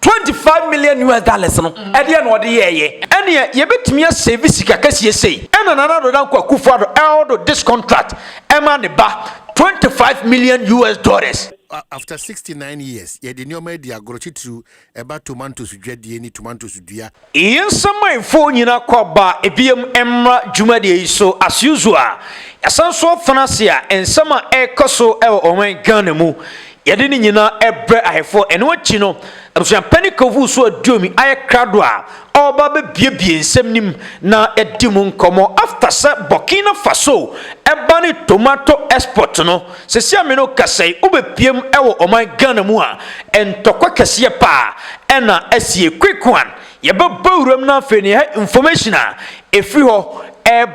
$25 million no e de no de ye ene ye betumi asave sika kase sei ena nana do dan kwa Akuffo Addo this contract ema ne ba $25 million. After 69 years, ye de nyoma di agorochi tru eba tomatoes dwade ni tomatoes dua. Yensama info nyina kwaba ebiem emra jumade yi so as usual. Yasanso fanasia ensama ekoso e oman Ghana mu. Yede ni nyina ebre ahefo eno achi no abusuan penikovu so aduomi aye krado a oba be biebie nsem nim na edimu nkomo after sa Burkina Faso eba ni tomato export no sesi ameno kasai obepiem ewo oman Ghana mu a entokwa kese pa ena asie quick one ye be bawuram na afeni ha information a efri ho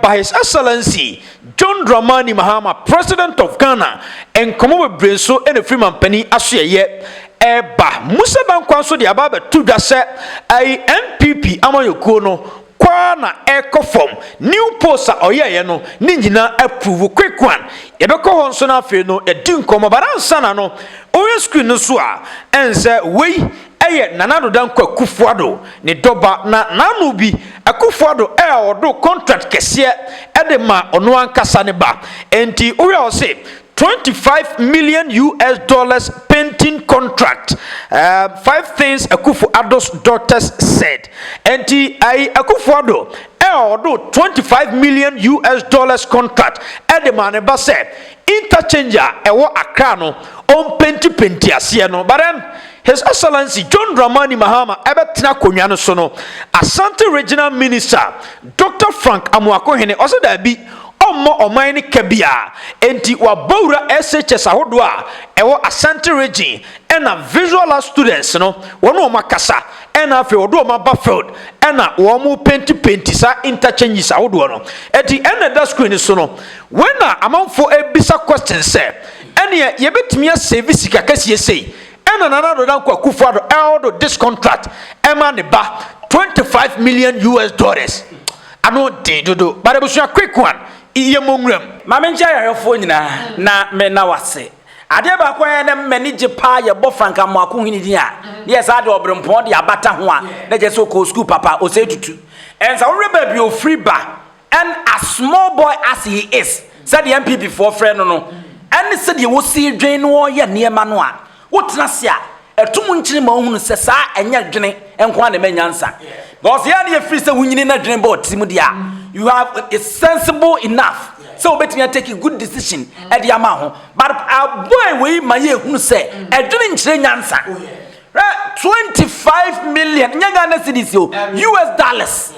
by His Excellency John Dramani Mahama, President of Ghana, and Komo Brenso and the Freeman Penny Asye Eba Musa Bankwanso the Ababa to the set a NPP Amayokono Kwana Eco Form New Posa Oyeno Ninjina approve quick one Ebeko Honsona Feno a Dinkomo Baransana no Oyen screen no swa and say we nanado dan kwa Akuffo Addo ne doba na nanu bi Akuffo Addo odo contract kese de ma ono ankasa ne ba enti we say $25 million painting contract. 5 things Akuffo Addo's daughters said. Enti Akuffo Addo odo $25 million contract de ma ne ba said interchanger ewo Accra no on penti ase no but then His Excellency John Dramani Mahama ebetina konwa no so no Asante Regional Minister Dr. Frank Amoakohene also da bi omo oman ni kabia enti wabawura SHS ahodo a ewo Asante region ena visual students no wono o makasa ena afi odo o mabafield ena wo mu penti sa interchanges ahodo no enti ena da screen so no when amanfo ebisa question say ene ye betumi asave sika kase sei ena nana do dan kwa Akuffo Addo this contract ema ne ba $25 million. Ano de dodo bare busu quick one iye monwram ma menja yahefo nyina na me na wase ade ba kwa na manage pa ye bo Frank Amoakohene din a yes ade obrempon de abata ho a na je so ko school papa o say tutu and so we baby o free ba and a small boy as he is said the NPP for friend no and said you will see dwen no ye niema no a wotena se a etum nkyire ma ohunu se sa enya dwene enko na manyansa because here na free say wunyini na dwene ba otimu dia you have is sensible enough so betimi take a good decision e dia ma ho but boy we ma ye hunu se edwene nkyire nyansa $25 million nyanga na cedis US dollars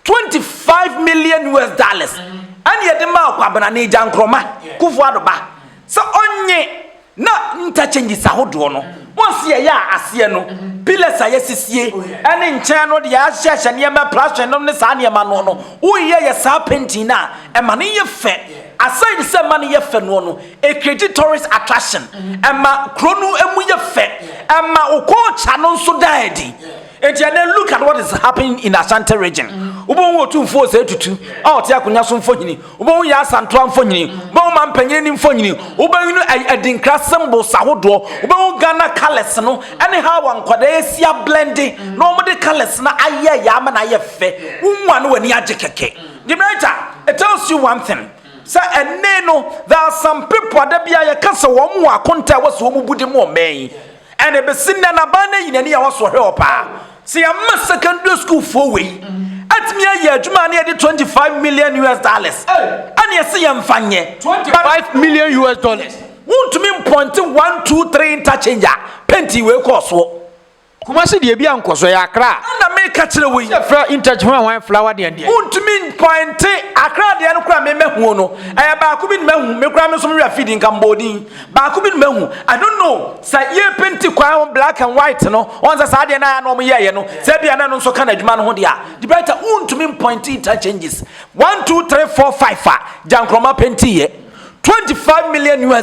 $25 million US dollars and ye de ma kwa bana na jankroma Akuffo Addo ba so onye na interchanges ahodo no once ye ya ase no pillars ayesisie ene nchen no de ya hyehye ne ma plaster no ne sa ne ma no wo ye sa painting na e ma ne ye fe aside se ma ne ye fe no e create tourist attraction e ma kronu emu ye fe e ma okocha no so daadi and then look at what is happening in Asante region. Ubon wo tu mfo se tutu. Ah oti akonya so mfo nyini. Ubon ya santo mfo nyini. Ubon man panyin ni mfo nyini. Ubon no adinkra symbol sahodo. Ubon Ghana colors no. Anyhow wankwada esia blending. No mo de colors na aye ya ma na ye fe. Unwa no wani age keke. The writer, it tells you one thing. Say no, there are some people that be a cancer one more contact was who would more may. And a besin na bana in any house for help. See a secondary school for we. At me a year, Jumani at $25 million. And you see I'm funny. $25 million. Want to mean point 1, 2, 3 interchanger. Penti will cost. Kumasi de bia nkoso ya Accra na me ka kire we fra interchange one flower de ande untumi point Accra de no kura me mehu no aya ba ku bi mehu me kura me so me feeding Cambodian ba ku bi mehu I don't know say ye penti kwa black and white no on sa de na no mo ye no say bia na no so kana adwuma no ho de a the better untumi point interchanges 1 2 3 4 5 jankroma penti ye $25 million no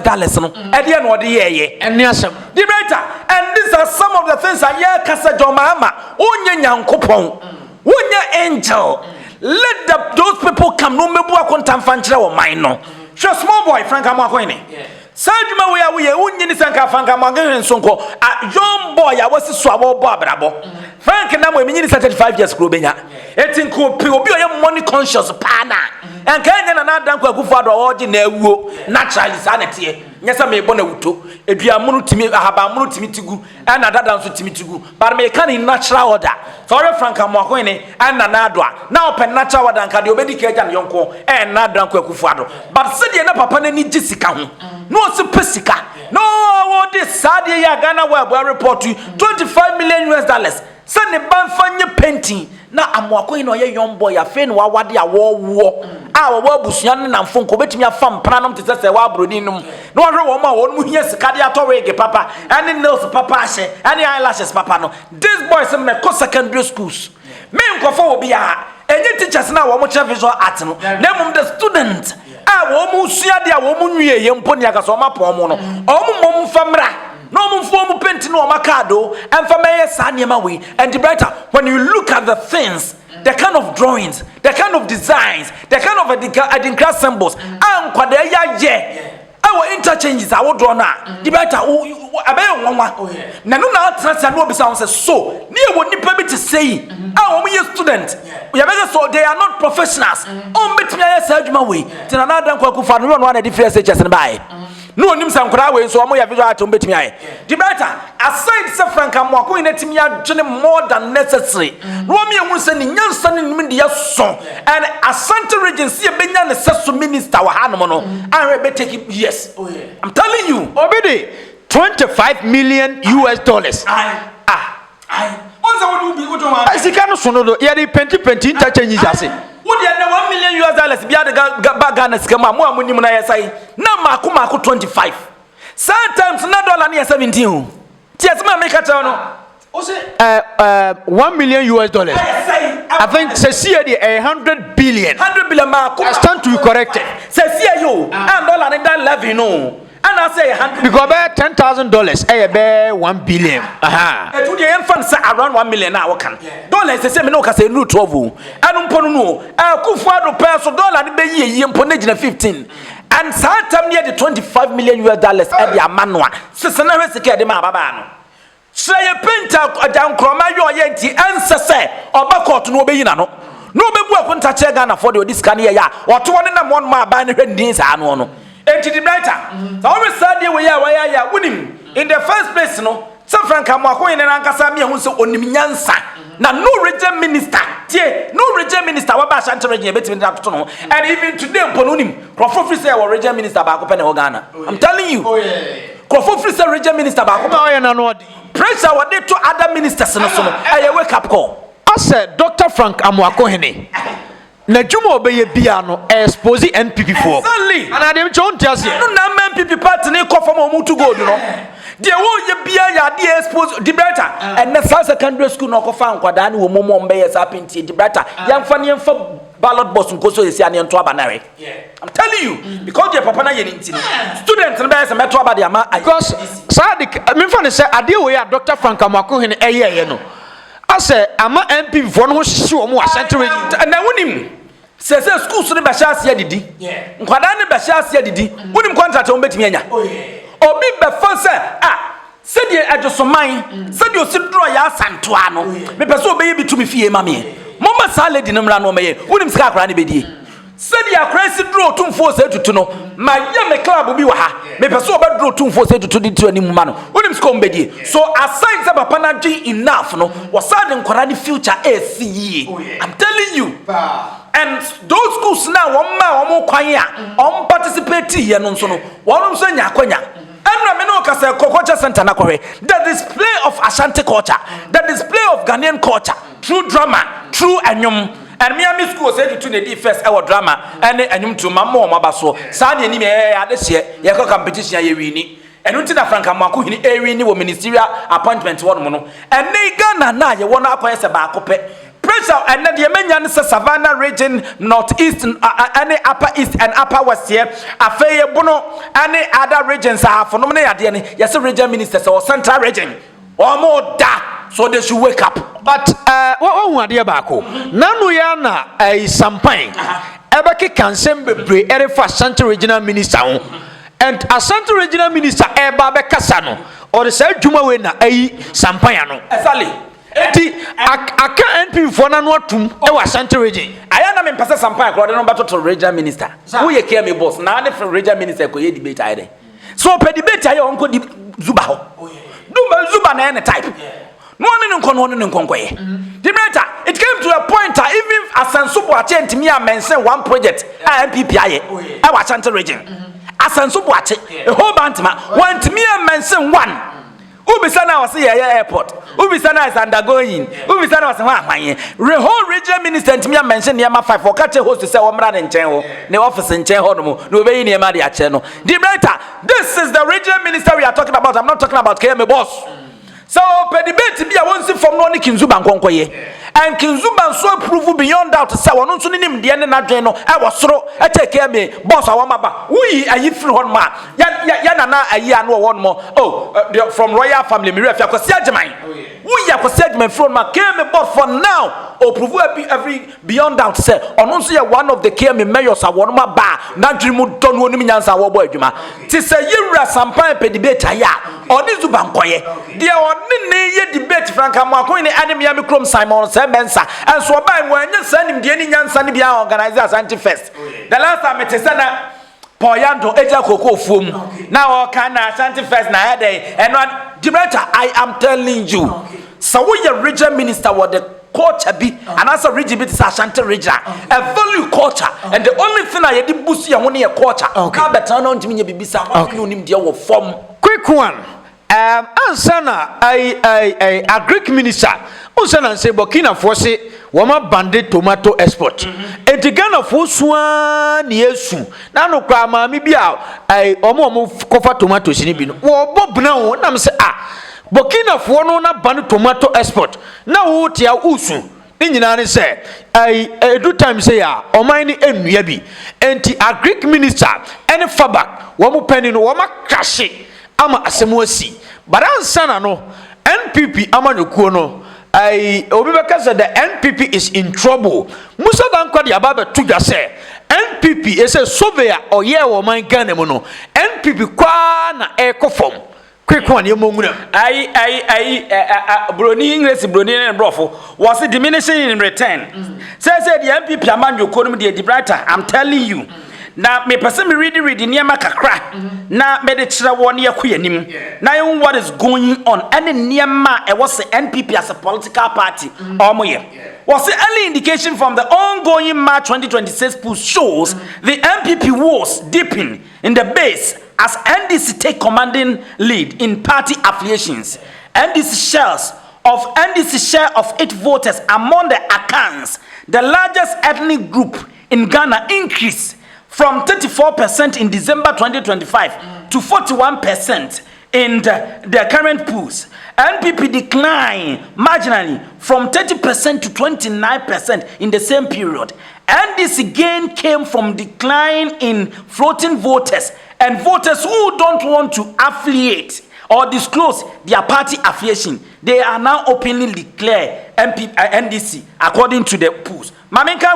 at the end of the year and the writer and these are some of the things I hear Kasa Jomama Unya Yankopon Unya angel let those people come no mebu akontam fanchira o mine no small boy Frank Amoakohene Sajuma we are unyin sanka fanka mangan sonko a young boy I was swabo brabo. Frank na mo menyini 35 years kro benya. Etin ko pe obi oye money conscious pana. And Kenya na danko Akuffo Addo oji na ewuo naturally sanete. Nyesa me bona wuto. Eduamunu timi ahabamunu timi tigu. And dada nso timi tigu. But me can in natural order. Sorry Frank amwako ni and na adwa. Na open natural order nka de obedi keja na yonko and na danko Akuffo Addo. But se de na papa na ni jisika ho. No se pesika. No what this sad ya Ghana web report to $25 million. Send the ban fanye painting na amwako ino ye young boy afen wa wade awo a wa busuan na mfonko betimi afam pranom te sese wa brodi num no hwe wo ma wo mu hie sika de atowege papa any nails papa ahye any eyelashes papa no this boys me ko secondary schools me nkofo wo bia enye teachers na wo mo che visual art no na mum the student a wo mu sua de a wo mu nwie ye mpo ni akaso ma pon mu no o mu mom famra no mum form paint no makado and for me saniema we and the brighter when you look at the things the kind of drawings the kind of designs the kind of adinkra symbols and kwada ya ye our interchanges I would draw na the brighter abey nwanwa na no na trust and no be sound say so ni e woni pa bi to say ah we student we are so they are not professionals on betimi ya sadwuma we tina na dan kwa Akuffo Addo no na difference HS ne bai no onim sankora we so omo ya visual art betimi aye the brighter aside say Frank amwako ina timi adwene more than necessary no me ehun say ni nyansa ne nim de yaso and Asante Regency e benya ne seso minister wa hanom no anwe be take yes I'm telling you obedi $25 million. Onza wodu bi gojo ma Sika no so no do ye dey penti interchange ase wo de na $1 million bia de Ghana sika ma mo amunim na yesai na mako 25 sometimes na dollar na 17 ti asema make tell no o say $1 million. I think say $100 billion mako stand to be corrected say yo and dollar na that level no and I say because $10,000 $1 billion to the infant say around $1 million now can dollars say me no ka say no 12 and mpo no Akuffo Addo pay so dollar ni be ye mpo na gina 15 and sometime near the $25 million e be amanwa sese na hwe sika de ma baba no say painter adankroma yo ye nti answer say oba court no obeyina no obebu akunta che Ghana for the discan ye ya oto woni na mon ma ba ne hwe ndin sa no enti the brighter so we said we ya wunim in the first place no so Frank amwako yin na nkasa me hu so onim nyansa na no region minister tie no region minister wa ba Asante region betimi da to no and even today mpo no nim Akuffo free say wa region minister ba ko pe na Ghana I'm telling you Akuffo free say region minister ba ko na na no pressure what they to other ministers no so no I wake up call I said Dr. Frank amwako hene na dwuma obeye bia no expose NPP for exactly and I dem chon tiase no na NPP party ne ko from omutu gold no de wo ye bia ya de expose the better and na secondary school no ko fa nkwada ne wo momom be yes apinti the better yamfa ne yamfa ballot box nko so yesi ane nto abanare I'm telling you because the papa na ye nti student no be yes meto abade ama because sadik me fa ne say ade we ya Dr. Frank amwako hene eye no ase ama NPP for no hye o mu Asante na wonim se schools ne be hye ase didi nkwada ne be hye ase didi wonim contract o betimi anya obi be fon se se die adwosoman se die osidro ya asantoa no me pese obeye bitumi fie ma me mama sa lady no mra no meye wonim sika akra ne bedie se die akra sidro tumfo se tutu no ma ye me club bi wa ha me pese obedro tumfo se tutu di tu ani muma no wonim sika ombedie so aside se papa na dwe enough no wasade nkwara ne future AC I'm telling you and those schools now one kwan a participate here no so no one so nya kwanya and me no ka say culture center na kore the display of Ashanti culture the display of Ghanaian culture through drama through anyum and Miami school say to the first our drama and anyum to mama maba so sa de ni me ade hye ye ko competition ye wini enu nti na Frank amwako hini ewi ni wo ministerial appointment wo no no and Ghana na ye wo na akoye se ba akope pressure and the Yemenian Savannah region, northeast, any upper east and upper west here, Afeye Bono, any other regions are for no yes, a region ministers or central region or more that, so they should wake up. But what one dear Bako? Nanu yana a sampain. Ebaki can send be ere for Asante regional minister. and Asante regional minister eba be kasa no or the say dwuma we na ayi sampanya no exactly enti aka NPP for na no atum e wa Asante region aya na me pese sampanya kro de no bato to regional minister who ye care me boss na ne from regional minister ko ye debate ayi so pe debate ayi on ko di zuba ho do zuba na any type no one in Conquer. It came to a point that even as Sansupo attend me and mention one project, NPP, I was Santa region. As Sansupo, a whole bantama, want me and mention one. Ubisana was here airport. Ubisana is undergoing. Ubisana was my whole region minister and me and mention Yama 5 for catch a host to say Omran and Chenho, the office in Chenho, no way near Maria Cheno. This is the region minister we are talking about. I'm not talking about KM boss. So, per debate be a one from Noni Kinzuba and Conquer. And Kinzuba so prove beyond doubt to say, one on him, the end of I was throw, I take care of me, boss, I want my we are you through one man. Yana, a year, no one more. Oh, from royal family, Mirafia, Cossagemine. We are Cossagemine from my came boss for now. Or prove every beyond doubt to say, on also one of the KM mayors, I want my bar, not dream don't want me answer our boy, Juma. Tis a year as some pine per debate, or this Bankoye. Dear one debate, Frank, I'm going to enemy Amicrom Simon Semensa, and so by when you send him the any young Sunny Bia organizers anti-fest. The last time it is Poyando Eja Coco Fum. Now all kind of anti-fest na day and one director, I am telling you. So we are regional minister what the culture be and as a region bit is Ashanti region a value culture and the only thing I did boost you when you culture now better on to me bibisa what you need your form quick one ansana a Greek minister ansana say Burkina Faso wama banded tomato export enti Ghana fo soa ne yesu na no kwa ma me bia omo kofa tomatoes ni bi no wo bobna wo na me say Burkina Faso no na ban tomato export na wo tia usu ni nyina ne say do time say oman ni enua bi enti a Greek minister any fabak wo mo pani no wo ma krashe ama asemu asi baransana no NPP amanokuo no Obibeka said the NPP is in trouble. Musa Danko the Ababa Tuja say NPP is a surveyor or yeah or my Ganemono. NPP kwa na form. Quick one, you mumuna. Brony English, Brony and Brofo was it diminishing in return? Says the NPP Amanyo Kodum the Debrata, I'm telling you. Na me person me reading near Makakra. Na me de chira one year queenim. Now what is going on? Any near ma was the NPP as a political party. Was the early indication from the ongoing March 2026 push shows the NPP was dipping in the base as NDC take commanding lead in party affiliations. NDC share of 8 voters among the Akans, the largest ethnic group in Ghana, increased from 34% in December 2025 to 41% in the current polls. NPP declined marginally from 30% to 29% in the same period. And this gain came from decline in floating voters and voters who don't want to affiliate or disclose their party affiliation. They are now openly declare NDC according to the polls. Mamenka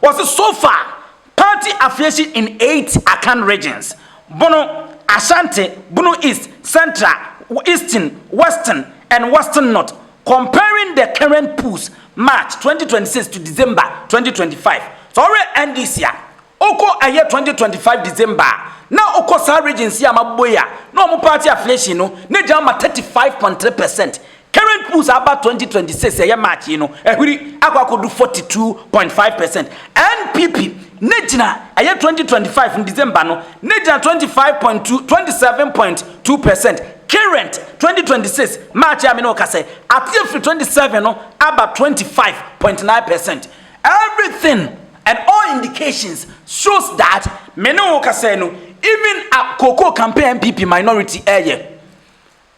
was so far party affiliation in 8 Akan regions: Bono, Ashanti, Bono East, Central, Eastern, Western, and Western North. Comparing the current polls March 2026 to December 2025. So already NDC, Oko a year 2025 December. Now Oko sa regions ya maboya. No more party affiliation no. Ne jama 35.3%. Current polls about 2026 a March akwa do 42.5%. NPP Nejina a year 2025 in December no. Nejina 27.2%. Current 2026 March kase at year 27 no about 25.9%. Everything and all indications shows that meno kase no even a Cocoa campaign NPP minority area.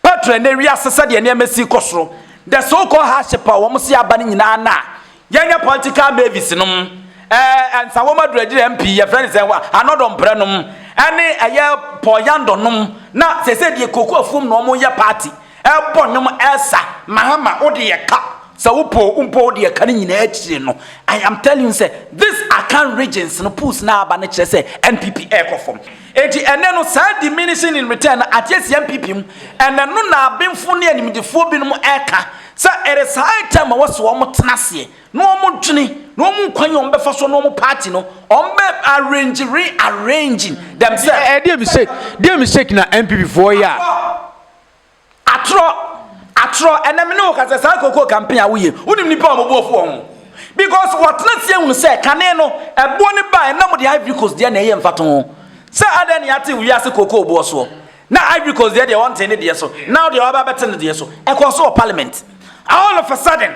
Patron area sasa de na mesi kosoro. The so-called hardship wa mo si aba ni nyina na. Yanya political babies no. And Sawoma Dredge MP your friends say wa anodom prenom. Ane aye poyando nom na se de Cocoa fom no mo ye party. Ebo nyom esa Mahama ode ye ka. so umpo de ka nyina akire no I am telling you say this Akan regions no pools na aba na kire say NPP ekofom enti ene no sa diminishing in return at yes NPP and no na abemfo ne animdefo binom eka so it is high time was wo tenase no mo dwene no mo kwan yo befa so no mo party no rearranging themselves dey mistake na NPP for ya atro enemi no ka say koko campaign awoye unim nipa omobuofo won because what not say unu say kane no ebo ne ba na mo de Ivory Coast dia na eye mfato say adan ya te wi ase koko obo so na Ivory Coast dia want ne de so now the oba betten de so e ko so parliament all of a sudden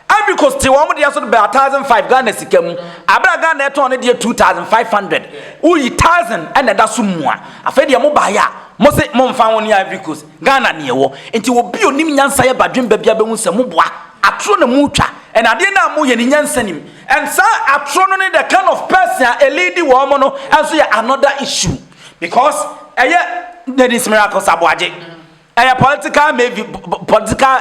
Ivory Coast te wo mo de so be 1005 Ghana sikam abra Ghana eton ne de 2500 uyi 1000 and da so mu a afa de mo ba ya mo se mo mfa won ya Ivory Coast Ghana ne wo enti wo bi onim nyansa ya badwen ba bia be hu se mo boa atro na mu twa and ade na mo ye ni nyansa nim and sir atro no ne the kind of person a lady wo mo no and so ya another issue because there is miracle saboaje political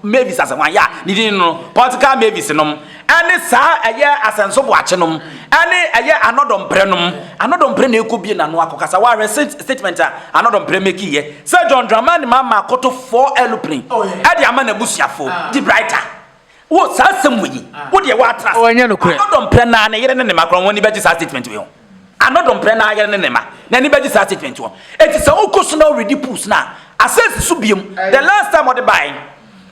mavis as one ya ni no political mavis no any sa asenso boache no any anodom pre no anodom pre na ekobie na no akokasa wa statement anodom pre make ye say John Dramani mama koto 4 aeroplane e de ama na busuafo di brighter wo sa semwi wo de wa trust anodom pre na yere ne makron woni be sa statement we anodom pre na yere ne ma na ni be sa statement wo eti say okoso na ready pools na access subium the last time of the buying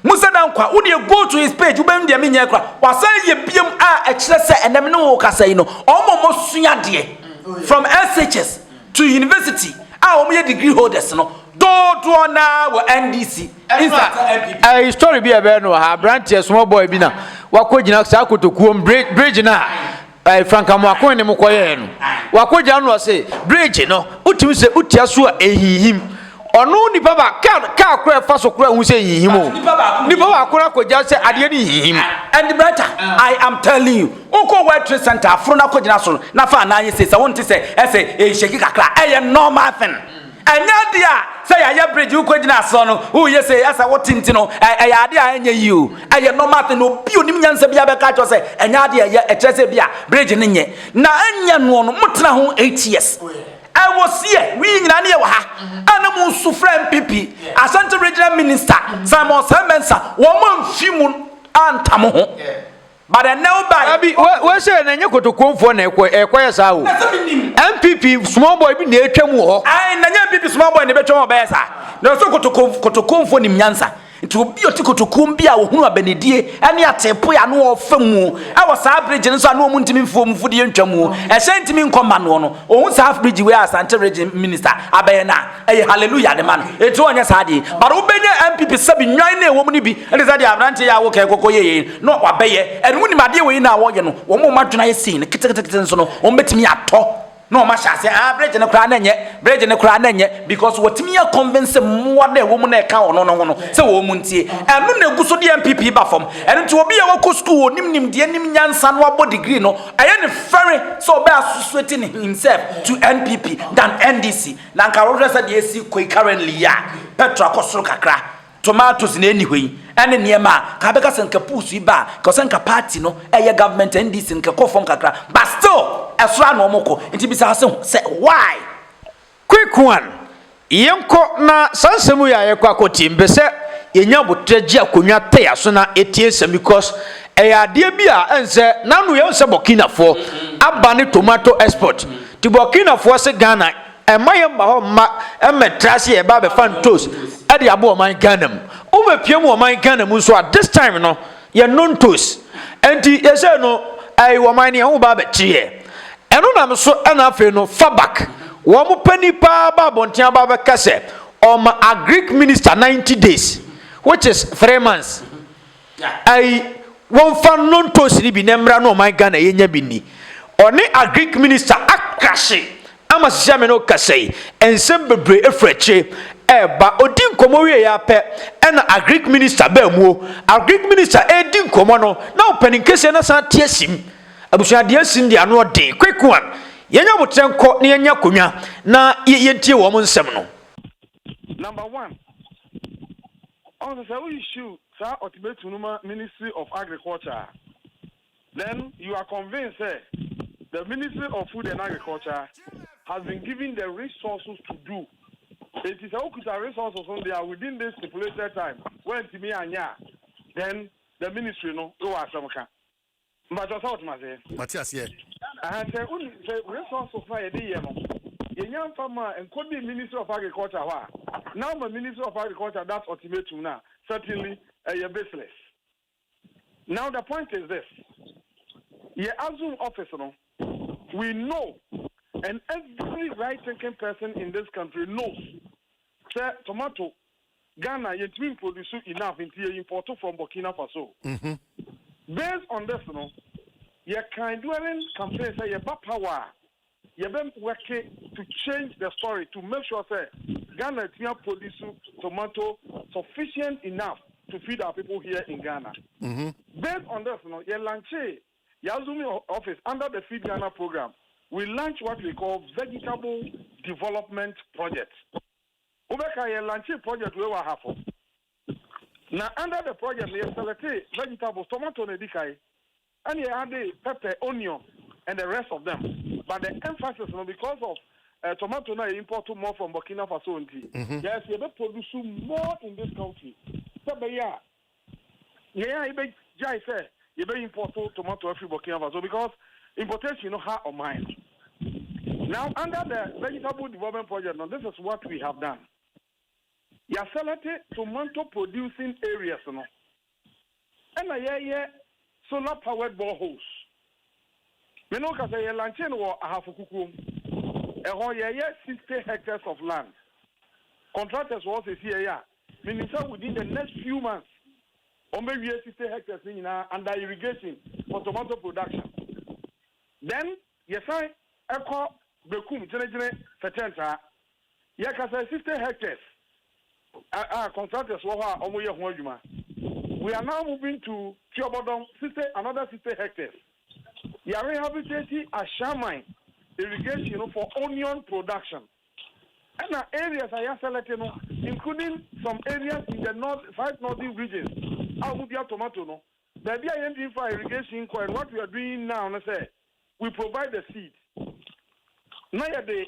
Musa Dankwa, would you go to his page? You bend the minyakra, was say ye bium a excess and them no casino, almost from SHS to university. Our degree holders no do now NDC. A story be a bear no ha branch a small boy bina. Wakojina Sako to Kum bridge na. Franka Mwako and Mokoyen. Wakojan was say, bridge no, Utu say Utiasua him. Onu ni baba ka kura faso kura hu say him o ni baba kura ko ja say ade ni him and brother I am telling you unko World Trade Center afro na ko gina so na fa na anye say won say sheki kakra normal thing anya dia say ya bridge unko gina so no who ye say asa what tinti no ade anya you normal thing no bi onim nyansa bia be ka cho say anya dia ye say bia bridge ni nye na anya no mutena ho 8 years I was here. We in Ania Waha. Animal Sufran Pipi. Asante Regional Minister. Simon Semensa. Woman Fimun and Tamoho. But I know by. What's your name? You go to come for a sao. MPP small boy be near Temu. I NPP small boy in the better Bessa. No so go to come for Nimyansa. To be a ticket to Kumbia or Benedie, and yet a poy and no famu. I was average and so no muntimin form for the Enchamu, a sentiment command one, or half bridge where Santa Region Minister, Abena, a hallelujah, the man, it's one as hardy. But Obey MPP subbing 9 woman be, and is that the Abrante Awoke, no Abeye, and when my dear way now, one more much I seen, a kitten so, or met me at top. No, Masha say, bridge in the crown yet, bridge in the crown yet, because what me are convinced more than woman account, no, so woman see, and no go so the MPP bafom, and to be a school, nim the enemy Yansan what degree, no, I am very so bad sweating himself to NPP than NDC. Nanka said, yes, currently, ya, Petra Kosokakra. Tomatoes in any way, and in Yama, Kabekas and Kapusi ba, Kosanka party no, government and this in Kakofon Kakra, but still, as Rano Moko, and to be say, why? Quick one. Yanko na Sansamuya Yakwako team, Bese, Yanyabu Treja Kunya Tea, Sona, ATS, because a dear beer and say, now we also Burkina for Abani tomato export to Burkina Faso Ghana, and my Mahama, and Metrasi, a Baba fan toast. Adi abo my Ghana. Over Piemo my Ghana so at this time no, you're known toast. And yes, no, I wa mine own babetie. And on so enough no fabak. Wamu penny pa babontia baba kase or my a Greek minister 90 days, which is 3 months. I won't find non toast ni binemra no my Ghana yenya bini. Or ne a Greek minister akashi. Ama sisi no kase and sembebre efreche. Ba odin komo we ya pe na a Greek minister ba mu a Greek minister edin komo no na opening kese na san tiesim abusua de asim de ano den quick one yenya motrenko na yenya konwa na yentie wo mo nsem no. Number 1, also say we shoot sir, ultimate Ministry of Agriculture, then you are convinced the Ministry of Food and Agriculture has been given the resources to do. It is a resources on there within this stipulated time. When to me and then the ministry go ask some can. But just out my say. Matthias, yeah. And say resources for a day, you young farmer and could be Ministry of Agriculture. Now the Ministry of Agriculture, that's ultimatum now. Certainly a business. Now the point is this. Your Azum office, we know, and every right-thinking person in this country knows, say tomato, Ghana, you twin produce enough until you import from Burkina Faso. Based on this, you can do any campaign, say you have power, you been working to change the story to make sure say Ghana can produce tomato sufficient enough to feed our people here in Ghana. Based on this, you launch Yazumi office under the Feed Ghana program. We launch what we call vegetable development project. Ubeka ye launch project we were half of. Now under the project we select vegetables, tomato ne dikai, and you add pepper, onion, and the rest of them. But the emphasis, because of tomato now import more from Burkina Faso. Yes, you be produce more in this country. So yeah, you be jai say you be import tomato every Burkina Faso because importation hard on mind. Now under the vegetable development project, now this is what we have done. You are selected tomato producing areas, and solar powered boreholes. We know because you launch in or half a cuckoo. 60 hectares of land. Contractors was here, meaning within the next few months, maybe 60 hectares under irrigation for tomato production. Then, yes, I call Bekum, General Fetenta. Yakasa 60 hectares. Contractors were we are now moving to Chiobodom, another 60 hectares. We are rehabilitating a shaman irrigation for onion production. And the areas I have selected, including some areas in the 5 northern regions, I would be a tomato. The BIMD for irrigation, and what we are doing now, we provide the seed. Now, the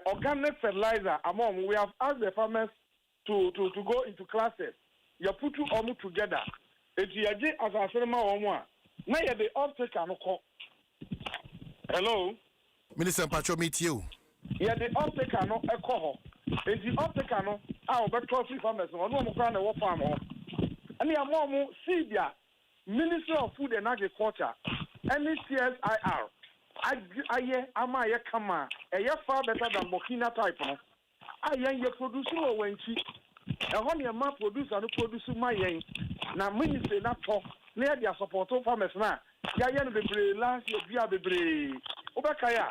organic fertilizer, we have asked the farmers to go into classes. You put two or more together. It's the idea as a cinema or more. Now, the obstacle. Hello? Minister Pacho, meet you. Yeah, the obstacle no echo. It's the obstacle no. Our better farmers no more kind of farm. And the more Syria, Ministry of Food and Agriculture, NCSIR. I come a far better than Burkina type. I am producer when she. And when your man produce and produce my yen, now ministry not talk near their support farmers now. Yayan be last year be brave. Obakaya,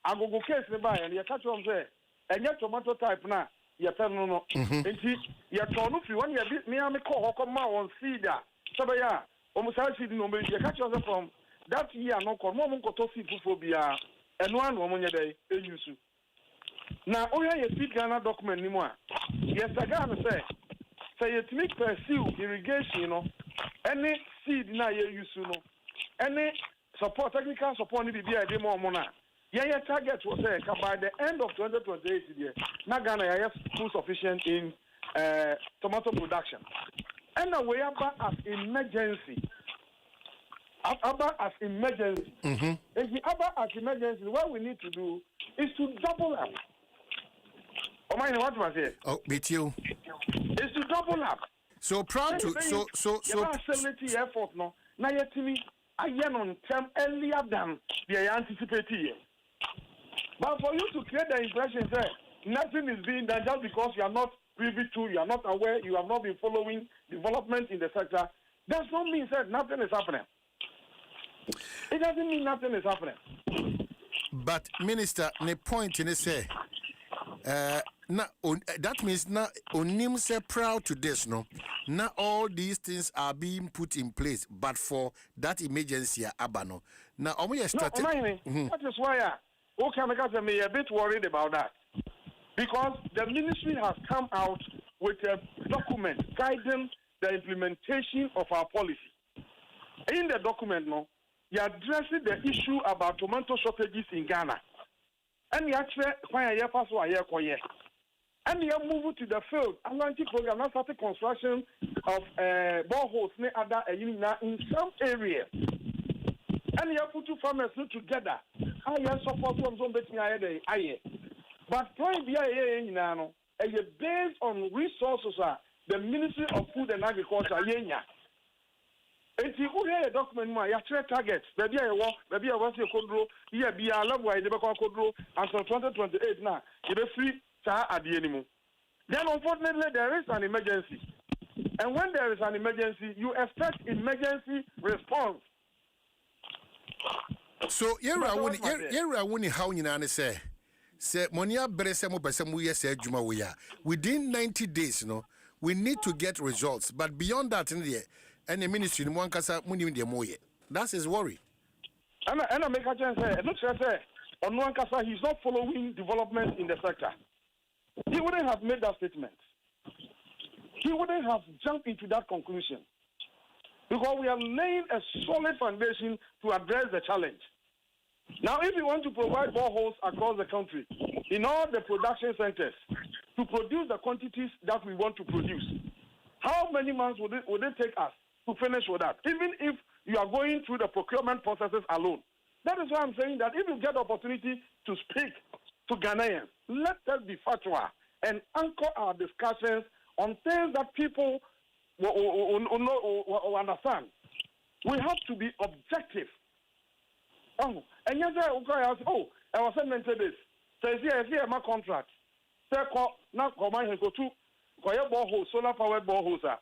I go case nearby and you catch on there. And your tomato type now, you tell no. And see, you turn if you want your bit me, I'm a call come out on cedar. So, yeah, almost I see no, you catch on from that year, no call, no one to see phobia, and one woman a day, you. Now, all your Feed Ghana document anymore. Yes, I gotta say you make pursue irrigation, any seed now you use, any support, technical support need to be a demo mona. Yeah, target was by the end of 2028, now Ghana is full sufficient in tomato production. And we are as emergency. About as emergency. If we about as emergency, what we need to do is to double up. Oh, my, what was it? Oh, meet you. It's to double up. So proud to so facility effort no. Now yet to me, I am on term earlier than they anticipated. But for you to create the impression that nothing is being done just because you are not privy to, you are not aware, you have not been following development in the sector, does not mean that nothing is happening. It doesn't mean nothing is happening. But Minister, the point in say, that means now Onim say proud to this, no. Now all these things are being put in place, but for that emergency, Abano. Now, that is why I may a bit worried about that, because the ministry has come out with a document guiding the implementation of our policy. In the document, no, you addressing the issue about tomato shortages in Ghana. And you actually find a pass or a year. And you move to the field. Atlantic program now started construction of boreholes in some areas. And you put two farmers together. I support from some betting I. But point based on resources the Ministry of Food and Agriculture If you hear a document, you have targets. Maybe I was your control. Yeah, be a love why they become control until 2028 now. You be free at the anymore. Then, unfortunately, there is an emergency. And when there is an emergency, you expect emergency response. So, you're wondering how you say. Say, Monia Beresamo Basamuya said Jumawaya. Within 90 days, we need to get results. But beyond that, in the any ministry in one casa, that's his worry. And I make a chance say, look, on one casa, he's not following development in the sector. He wouldn't have made that statement. He wouldn't have jumped into that conclusion. Because we are laying a solid foundation to address the challenge. Now, if you want to provide boreholes across the country, in all the production centers, to produce the quantities that we want to produce, how many months would it take us to finish with that? Even if you are going through the procurement processes alone. That is why I'm saying that if you get the opportunity to speak to Ghanaians, let us be factual and anchor our discussions on things that people will understand. We have to be objective. Oh, and yes, I was sending to this. Says here, my contract. Say, now come on, go to borehole, solar powered boreholes.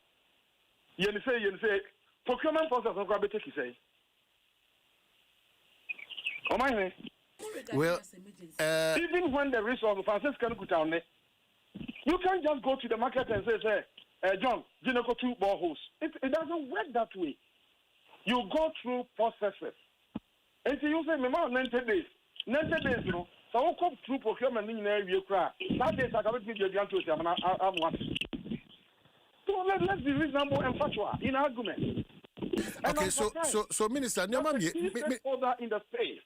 You say, procurement process on grab take say. Come on, well, even when the resource of Francis can go down there, you can't just go to the market and say, John, you know, go to boreholes. It doesn't work that way. You go through processes. And so you say, Mama, 90 days. 90 days, so I'll come through procurement in the area. That days I can't give you the answer. I'm wanting. So let's be reasonable and factual in argument. Okay, so Minister, order in the space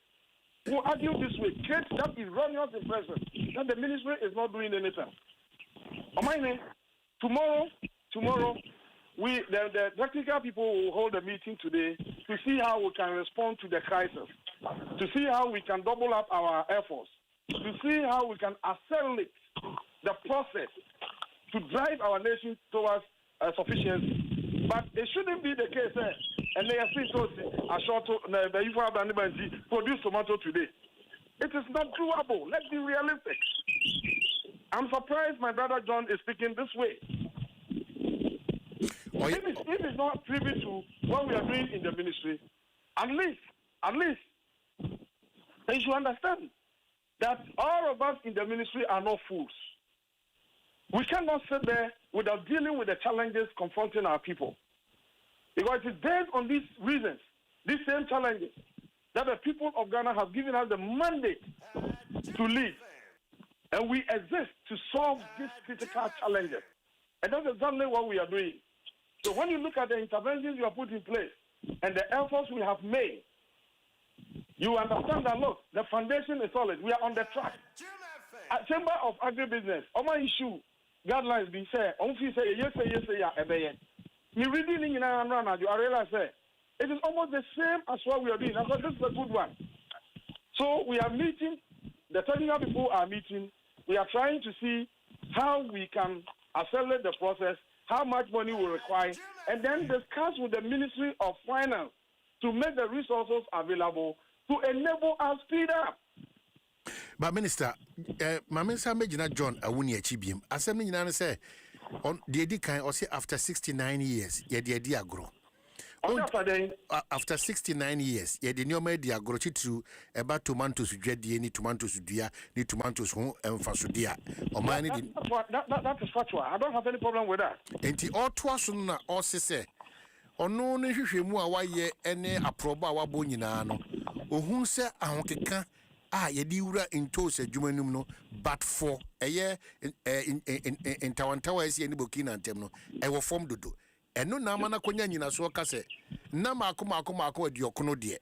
who argue this way creates that erroneous impression that the ministry is not doing anything. Tomorrow, the technical people will hold a meeting today to see how we can respond to the crisis, to see how we can double up our efforts, to see how we can accelerate the process to drive our nation towards sufficiency. But it shouldn't be the case, and they are still a short produce tomato today. It is not doable. Let's be realistic. I'm surprised my brother John is speaking this way. If it's not privy to what we are doing in the ministry, at least, they should understand that all of us in the ministry are not fools. We cannot sit there without dealing with the challenges confronting our people. Because it is based on these reasons, these same challenges, that the people of Ghana have given us the mandate to lead. And we exist to solve these critical challenges. And that's exactly what we are doing. So when you look at the interventions you have put in place and the efforts we have made, you understand that, look, the foundation is solid. We are on the track. Chamber of Agribusiness, on my issue, guidelines being said, on fee say, yes, you reading in I realize it is almost the same as what we are doing. I thought this is a good one. So we are meeting, the technical people are meeting. We are trying to see how we can accelerate the process, how much money we require, and then discuss with the Ministry of Finance to make the resources available to enable us speed up. But Minister, Minister Major John Awuni Achibim, Assembly Nana say on the Edikan or say after 69 years, the agro. After 69 years, the new media grow to about tomatoes, any tomatoes, ni tomatoes home and fasudia. That is factual. I don't have any problem with that. And the all twasuna or say, or no, mu awaye any aproba wa bonina, or whom say, I want to yediura into se jumanum no, but for a year in Tawantawa is any Burkina and Temno, I will form to do. eno na mana konya nyina so ka se na mako adi okono de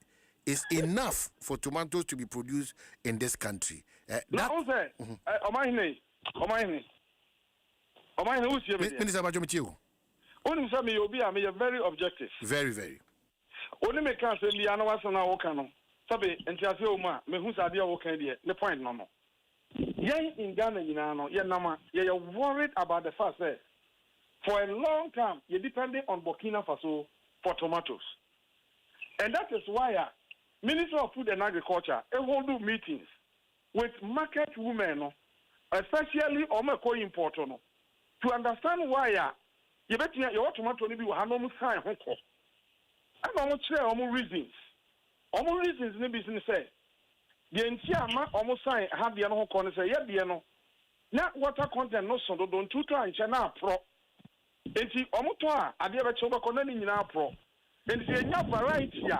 is enough for tomatoes to be produced in this country. Now say omahine usie me. Minister Bajomichiu. Oni say me obi am very objective. Very. Oni me kan say bia na wasa na wo kan no. Sabe entiase o ma me hu sade wo kan de the point no. Yen in Ghana nyina no ye nama ye worried about the fact that for a long time you depending on Burkina Faso for tomatoes. And that is why Minister of Food and Agriculture hold meetings with market women, especially Omeko importer, to understand why you bet your tomato be no sign hoko. And almost share reasons. Almost reasons in the business say the entire almost sign have the no corner say, yeah, no. Not water content no so don't tutor and chana pro. Enti omotoa ade be choba konani nyina pro. Enti enya variety a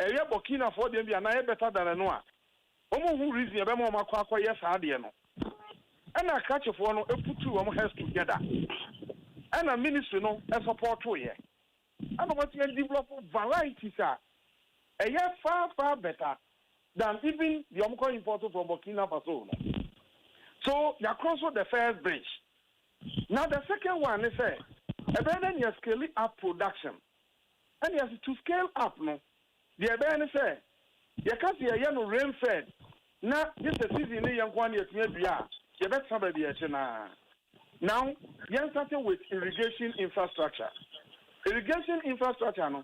eye Burkina for dem bia na e better than no a. Omo hu reason e be mo makwa yes ade no. Ana kachefo no eputu omo heads together. Ana ministry no e support to ye. Ana what you develop varieties a eye far better than even the omko imported from Burkina Faso no. So you cross the first bridge. Now the second one is a better you scale up production. And you have to scale up no. The better say you can't see a young rain fed. Now this is season in young one year you bet somebody now you started with irrigation infrastructure. Irrigation infrastructure no.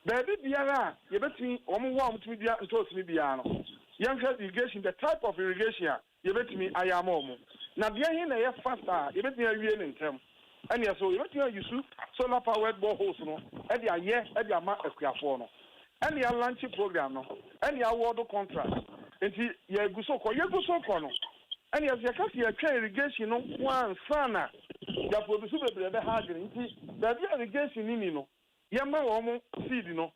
Baby biara you bet me warm to be and toast me biano. Young irrigation, the type of irrigation you bet me I am almost. Now, the here faster, you bet me a real in term. And yes, so you bet you use solar powered boreholes, no, at the year, at the amount of Criafono. And the launch program, no, and the award contract. And you go so corner. And yes, you can see a irrigation, no, one sana, that will be super the hard. That the irrigation in, no, Yama almost seed, no.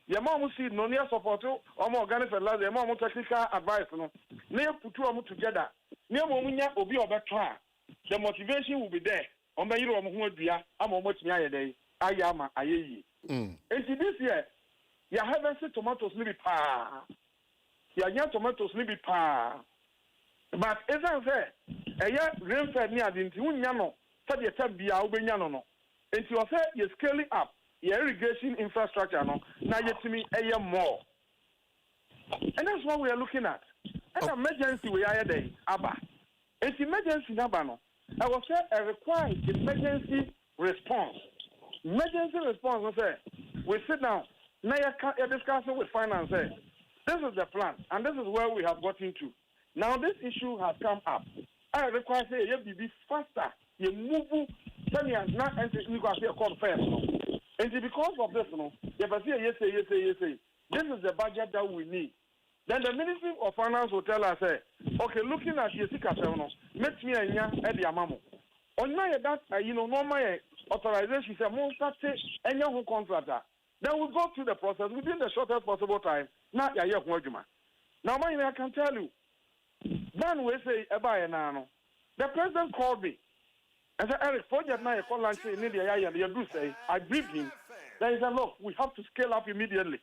Yama seed, no, near support, or more organic fertilizer, more technical advice, no. Near put two of together. The motivation will be there. On the year of Modia, I'm almost near a day. I am a ye. And this year, you haven't said tomatoes maybe pa. Your tomatoes maybe pa. But as I say, a year rain fed near the Yano, for the time be our Benyano. And you say you're scaling up your irrigation infrastructure. No, now you to me a year more. And that's what we are looking at. An emergency we are there, Abba. It's emergency number no. I will say a required emergency response. Emergency response, I say, we sit down, now you're discussing with finance. This is the plan, and this is where we have got into. Now this issue has come up. I require say you be faster. You move, then you are not entering. You can say a call first. And because of this, no, you can say yes. This is the budget that we need. Then the Ministry of Finance will tell us, okay, looking at your Sikasano, make me a young Eddie Amamo. On my that, normal authorization, say, most any young contractor. Then we'll go through the process within the shortest possible time. Not a young Wajuma. Now, I can tell you, then we say, Ebayanano. The president called me and said, Eric, for that night, I call and say, I briefed him. Then he said, look, we have to scale up immediately.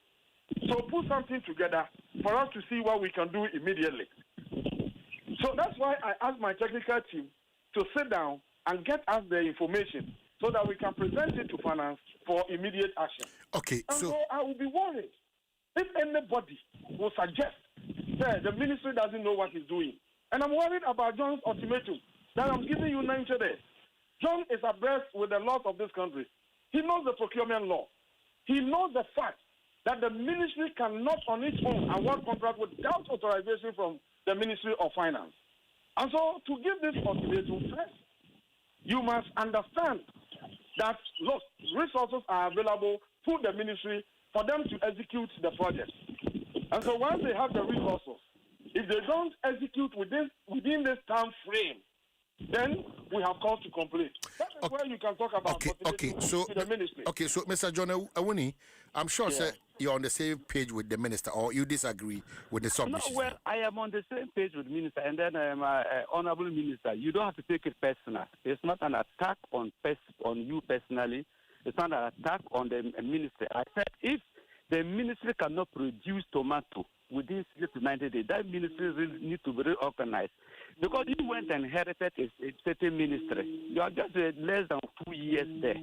So put something together for us to see what we can do immediately. So that's why I asked my technical team to sit down and get us the information so that we can present it to finance for immediate action. Okay, so I will be worried if anybody will suggest that the ministry doesn't know what it's doing. And I'm worried about John's ultimatum that I'm giving you 90 days. John is abreast with the laws of this country. He knows the procurement law. He knows the fact that the ministry cannot on its own award contract without authorization from the Ministry of Finance. And so to give this ultimatum first, you must understand that look, resources are available to the ministry for them to execute the project. And so once they have the resources, if they don't execute within this time frame, then we have cause to complain. That is where you can talk about the ministry. Okay, so Mr. John Awuni, I'm sure sir, you're on the same page with the minister, or you disagree with the submission. No, well, I am on the same page with the minister, and then honorable minister, you don't have to take it personal. It's not an attack on you personally. it's not an attack on the ministry. I said if the ministry cannot produce tomato within 60 to 90 days, that ministry really needs to be reorganized. Because you went and inherited a certain ministry. You are just less than 2 years there.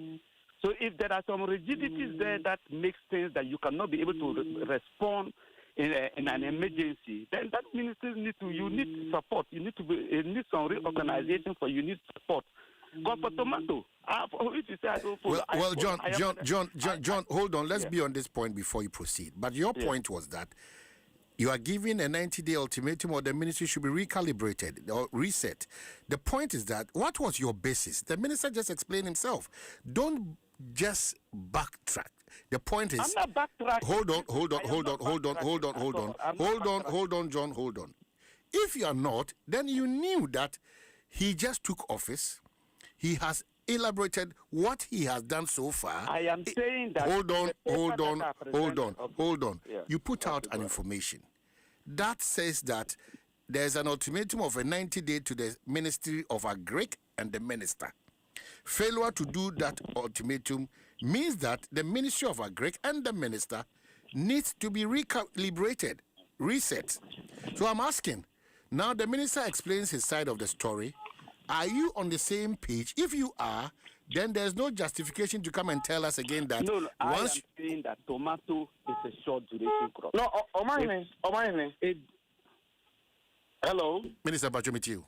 So if there are some rigidities there that makes things that you cannot be able to respond in an emergency, then that ministry you need support. You need some reorganization for you need support. Because for tomato, if you say I don't follow, John, hold on. Let's be on this point before you proceed. But your point was that you are giving a 90-day ultimatum, or the ministry should be recalibrated or reset. The point is that what was your basis? The minister just explained himself. Don't just backtrack. The point is, I'm not backtracking. Hold on, John, hold on. If you are not, then you knew that he just took office. He has elaborated what he has done so far. I am saying that. Hold on. Yeah. You put out an information that says that there's an ultimatum of a 90-day to the Ministry of Agric and the minister. Failure to do that ultimatum means that the Ministry of Agric and the minister needs to be recalibrated, reset. So I'm asking, now the minister explains his side of the story. Are you on the same page? If you are, then there's no justification to come and tell us again that. No, I am saying that tomato is a short duration crop. No, hello? Minister Bajomitiu.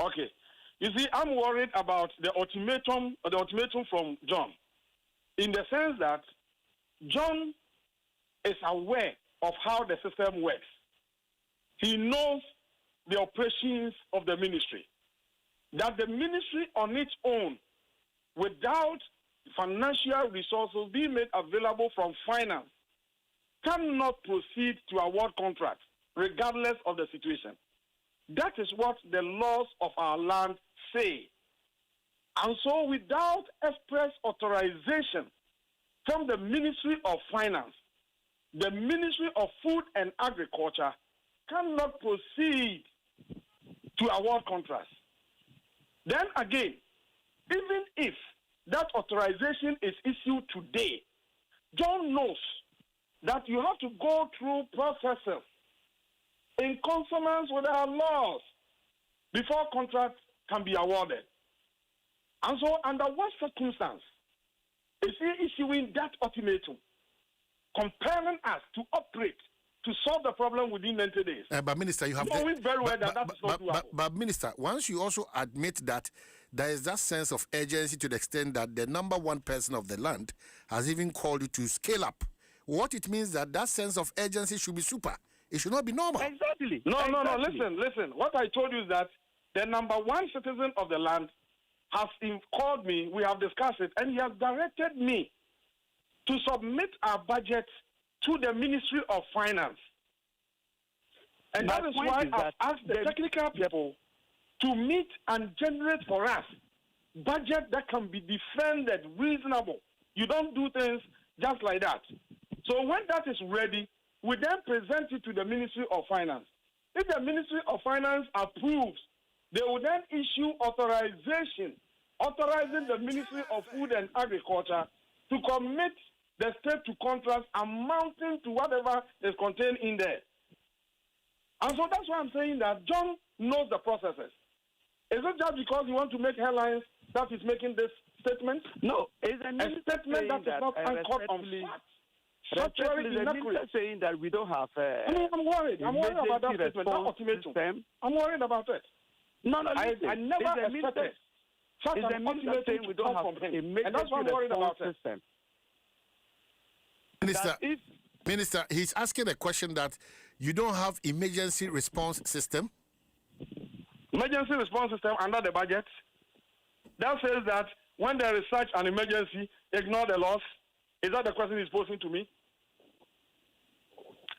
Okay. You see, I'm worried about the ultimatum from John, in the sense that John is aware of how the system works. He knows the operations of the ministry. That the ministry on its own, without financial resources being made available from finance, cannot proceed to award contracts, regardless of the situation. That is what the laws of our land say. And so without express authorization from the Ministry of Finance, the Ministry of Food and Agriculture cannot proceed to award contracts. Then again, even if that authorization is issued today, John knows that you have to go through processes in consonance with our laws before contracts can be awarded. And so under what circumstance is he issuing that ultimatum, compelling us to operate to solve the problem within 90 days? But Minister, you have knowing very well that is not doable. But Minister, once you also admit that there is that sense of urgency to the extent that the number one person of the land has even called you to scale up, what it means that sense of urgency should be super. It should not be normal. Exactly. No. Listen. What I told you is that the number one citizen of the land has called me. We have discussed it, and he has directed me to submit our budget to the Ministry of Finance. And that is why I've asked the technical people to meet and generate for us budget that can be defended, reasonable. You don't do things just like that. So when that is ready, we then present it to the Ministry of Finance. If the Ministry of Finance approves, they will then issue authorization, authorizing the Ministry of Food and Agriculture to commit the state to contracts amounting to whatever is contained in there. And so that's why I'm saying that John knows the processes. Is it just because you want to make headlines that is making this statement? No, it's a statement that is not anchored on facts. Structurally inaccurate. Saying that we don't have. I'm worried. I'm worried about that statement. That ultimatum. I'm worried about it. No. I never expected such an ultimatum saying we don't have from him. And that's why I'm worried about it. Minister, he's asking a question that you don't have emergency response system. Emergency response system under the budget that says that when there is such an emergency, ignore the laws. Is that the question he's posing to me?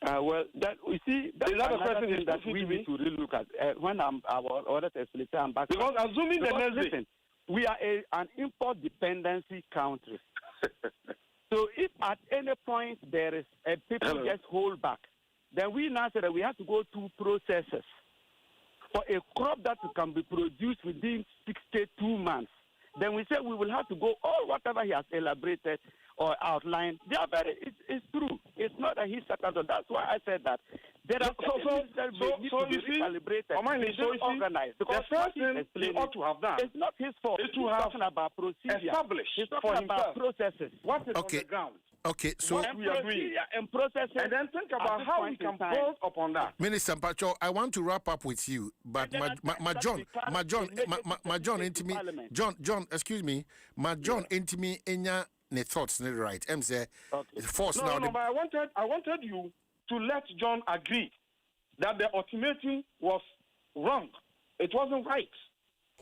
Well, that we see. That's is that the question thing that we need to really look at when our order facility I'm back. Because assuming the next listen, we are an import dependency country. So if at any point there is a people just hold back, then we now say that we have to go through processes for a crop that can be produced within 62 months. then we say we will have to go all whatever he has elaborated or outlined. They are it's true. It's not a his second. That's why I said that there are so you see, organized. Because the first thing he ought to have done, it's not his fault. Is to have talking about procedure. Established He's for talking himself about processes. what is on the ground. Okay, so what we are doing and processes, and then think about how we can build upon that. Minister Pacho, I want to wrap up with you, but John, excuse me, John, intimi enya ne thoughts ne right. Say force now. No, but I wanted you to let John agree that the ultimatum was wrong. It wasn't right.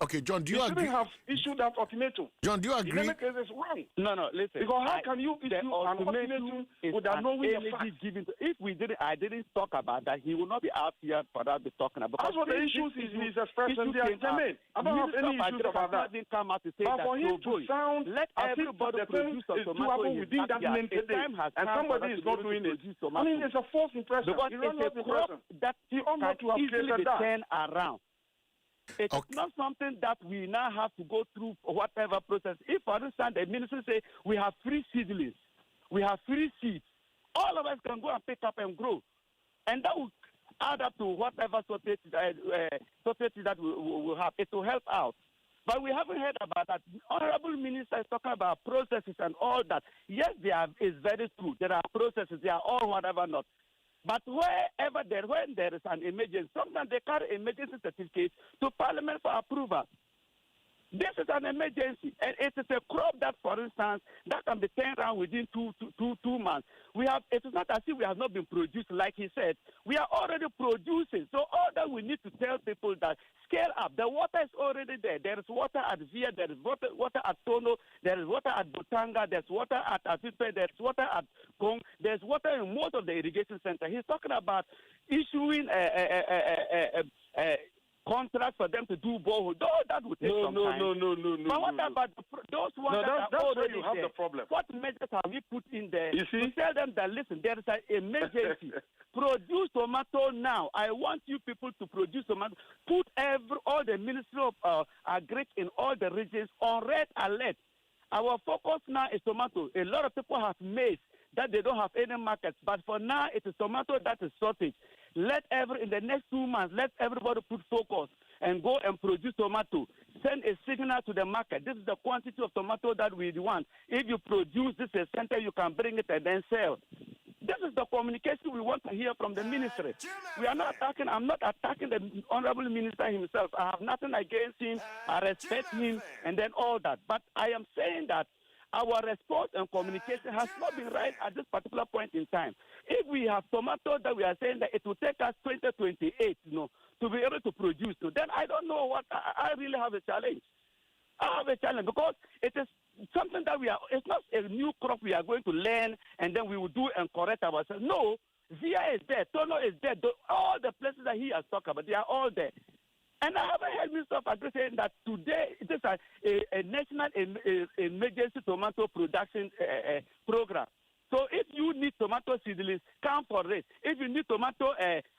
Okay, John, do you agree? You shouldn't have issued that ultimatum. John, do you agree? In any case, it's wrong. No, listen. Because how can you issue an ultimatum without knowing the facts? If I didn't talk about that, he will not be out here for that to be talking about. That's what the issues he's expressing. They are germane. I don't have any issues about that. Didn't come out to say but that for him to sound let as if everybody the thing is doable within that limited day, and somebody is not doing it. I mean, it's a false impression. Because it's a crop that he ought not to have easily created that. turn around. It's not something that we now have to go through whatever process. If, for instance, the minister say we have free seedlings, we have free seeds, all of us can go and pick up and grow. And that will add up to whatever society that we will have. It will help out. But we haven't heard about that. Honorable Minister is talking about processes and all that. Yes, it's very true. There are processes. They are all whatever not. But when there is an emergency, sometimes they carry emergency certificates to Parliament for approval. This is an emergency, and it is a crop that, for instance, that can be turned around within two months. It is not as if we have not been producing, like he said. We are already producing. So all that we need to tell people that scale up. The water is already there. There is water at Via, there is water at Tono, there is water at Butanga, there's water at Afipe, there's water at Kong, there's water in most of the irrigation centers. He's talking about issuing contract for them to do borehole. That would take some time. No. But what about those ones that are already you have there? The problem. What measures have we put in there you see? to tell them that, listen, there is an emergency. Produce tomato now. I want you people to produce tomato. Put all the Ministry of Agric in all the regions on red alert. Our focus now is tomato. A lot of people have maize that they don't have any markets, but for now it is tomato that is shortage. In the next 2 months, let everybody put focus and go and produce tomato. Send a signal to the market. This is the quantity of tomato that we want. If you produce this a center, you can bring it and then sell. This is the communication we want to hear from the ministry. I'm not attacking the honorable minister himself. I have nothing against him. I respect him and then all that. But I am saying that our response and communication has not been right at this particular point in time. If we have tomatoes that we are saying that it will take us 2028, to be able to produce, then I don't know what, I really have a challenge. I have a challenge because it is something that it's not a new crop we are going to learn and then we will do and correct ourselves. No, Zia is there, Tono is there, all the places that he has talked about, they are all there. And I haven't heard Mr. Agri saying that today it is a national emergency tomato production program. So if you need tomato seedlings, come for it. If you need tomato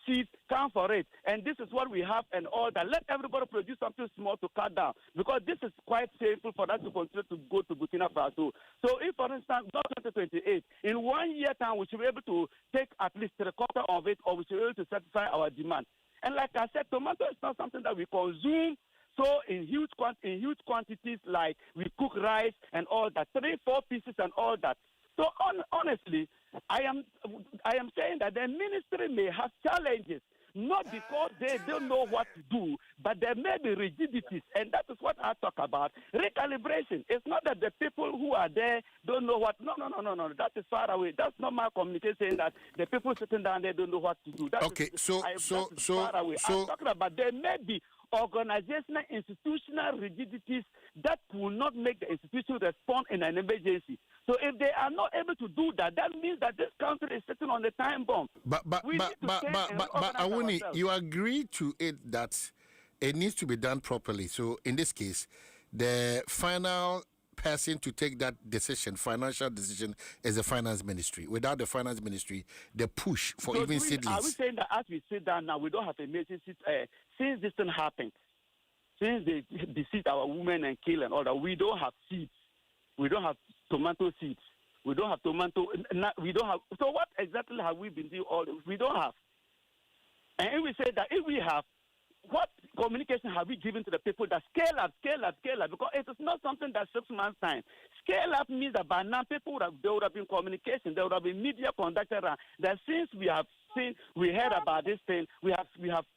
seeds, come for it. And this is what we have and all that. Let everybody produce something small to cut down because this is quite shameful for us to continue to go to Burkina Faso. So if, for instance, not 2028, in 1 year time, we should be able to take at least 3/4 of it or we should be able to satisfy our demand. And like I said, tomato is not something that we consume so in huge quantities like we cook rice and all that, 3-4 pieces and all that. So honestly, I am saying that the ministry may have challenges, not because they don't know what to do, but there may be rigidities, and that is what I talk about. Recalibration. It's not that the people who are there don't know what. No. That is far away. That's not my communication saying that the people sitting down there don't know what to do. That is far away. I'm talking about there may be organizational, institutional rigidities that will not make the institution respond in an emergency. So if they are not able to do that, that means that this country is sitting on the time bomb. But Awuni, you agree to it that it needs to be done properly. So in this case, the final person to take that decision, financial decision, is the finance ministry. Without the finance ministry, the push for so even seedlings. Are we saying that as we sit down now, we don't have emergency since this thing happened? since they besiege our women and kill and all that, we don't have seeds. We don't have tomato seeds. We don't have tomato. We don't have. So what exactly have we been doing all this? We don't have. And if we say that if we have, what communication have we given to the people that scale up? Because it is not something that's 6 months' time. Scale up means that by now people there would have been communication, there would have been media conducted. That since we have seen, we heard about this thing, we have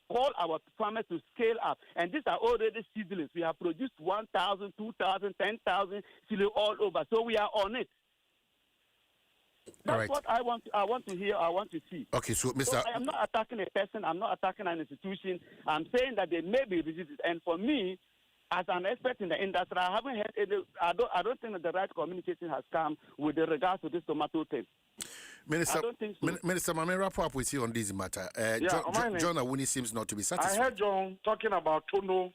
called our farmers to scale up, and these are already seedlings. We have produced 1,000, 2,000, 10,000 seedlings all over. So we are on it. That's right. what I want to hear. I want to see. Okay, so Mr. So I am not attacking a person. I'm not attacking an institution. I'm saying that they may be resisted. And for me, as an expert in the industry, I haven't heard any. I don't think that the right communication has come with regards to this tomato thing. Minister, I don't think so. Minister, may I wrap up with you on this matter? John Awuni seems not to be satisfied. I heard John talking about Tono,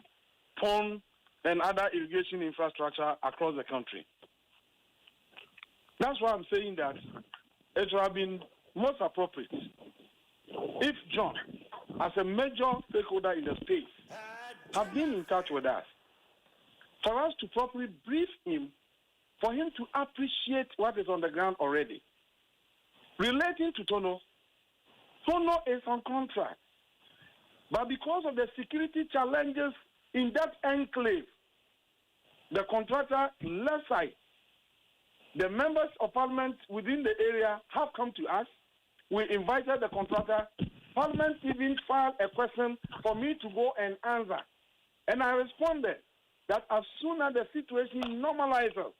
pond, and other irrigation infrastructure across the country. That's why I'm saying that it would have been most appropriate if John, as a major stakeholder in the state, have been in touch with us, for us to properly brief him, for him to appreciate what is on the ground already. Relating to Tono, Tono is on contract. But because of the security challenges in that enclave, the contractor left side. The members of parliament within the area have come to us. We invited the contractor. Parliament even filed a question for me to go and answer. And I responded that as soon as the situation normalizes,